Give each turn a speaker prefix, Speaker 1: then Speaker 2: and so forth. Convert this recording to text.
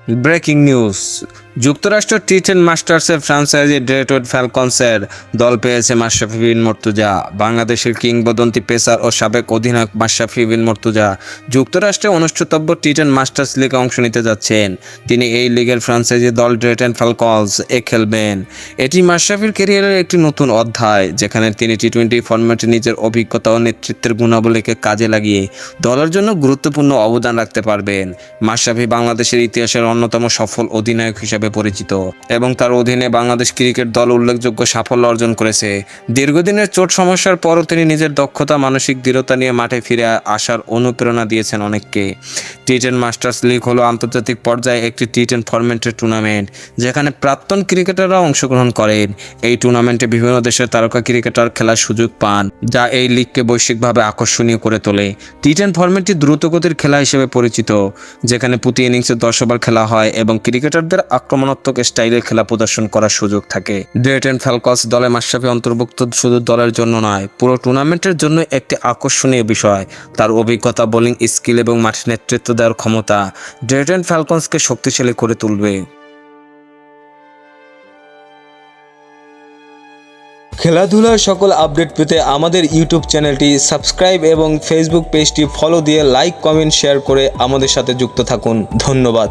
Speaker 1: Breaking news, যুক্তরাষ্ট্র টি10 মাস্টার্সের franchise Detroit ফ্যালকনসের দল পেয়েছে মাশরাফি বিন মুর্তজা। বাংলাদেশের কিংবদন্তি পেসার ও সাবেক অধিনায়ক মাশরাফি বিন মুর্তজা যুক্তরাষ্ট্রে অনুষ্ঠিতব্য টি10 মাস্টার্স লিগে অংশ নিতে যাচ্ছেন। তিনি এই লিগের ফ্র্যাঞ্চাইজি দল ডেট্রয়েট ফ্যালকনস এ খেলবেন। এটি মাশরাফির ক্যারিয়ারের একটি নতুন অধ্যায়, যেখানে তিনি টি20 ফরম্যাটে নিজের অভিজ্ঞতা ও নেতৃত্বের গুণাবলীকে কাজে লাগিয়ে দলের জন্য গুরুত্বপূর্ণ অবদান রাখতে পারবেন। মাশরাফি বাংলাদেশের ইতিহাসের অন্যতম সফল অধিনায়ক হিসেবে পরিচিত এবং তার অধীনে বাংলাদেশ ক্রিকেট দল উল্লেখযোগ্য সাফল্য অর্জন করেছে। দীর্ঘদিনের চোট সমস্যার পরও তিনি নিজের দক্ষতা, মানসিক দৃঢ়তা নিয়ে মাঠে ফিরে আসার অনুপ্রেরণা দিয়েছেন অনেককে। টি10 মাস্টার্স লিগ হলো আন্তর্জাতিক পর্যায়ে একটি টি10 ফরম্যাটের টুর্নামেন্ট, যেখানে প্রাক্তন ক্রিকেটাররা অংশগ্রহণ করেন। এই টুর্নামেন্টে বিভিন্ন দেশের তারকা ক্রিকেটার খেলার সুযোগ পান, যা এই লিগকে বৈশ্বিকভাবে আকর্ষণীয় করে তোলে। টি10 ফরম্যাটটি দ্রুতগতির খেলা হিসেবে পরিচিত, যেখানে প্রতি ইনিংসে 10 ওভার খেলা হয় এবং ক্রিকেটারদের আক্রমণাত্মক স্টাইলের খেলা প্রদর্শন করার সুযোগ থাকে। ডেট্রয়েট ফ্যালকনস দলে মাশরাফি অন্তর্ভুক্ত শুধু দলের জন্য নয়, পুরো টুর্নামেন্টের জন্য একটি আকর্ষণীয় বিষয়। তার অভিজ্ঞতা, বোলিং স্কিল এবং মাঠে নেতৃত্ব দেওয়ার ক্ষমতা ডেট্রয়েট ফ্যালকনসকে শক্তিশালী করে তুলবে।
Speaker 2: খেলাধুলার সকল আপডেট পেতে আমাদের ইউটিউব চ্যানেলটি সাবস্ক্রাইব এবং ফেসবুক পেজটি ফলো দিয়ে লাইক, কমেন্ট, শেয়ার করে আমাদের সাথে যুক্ত থাকুন। ধন্যবাদ।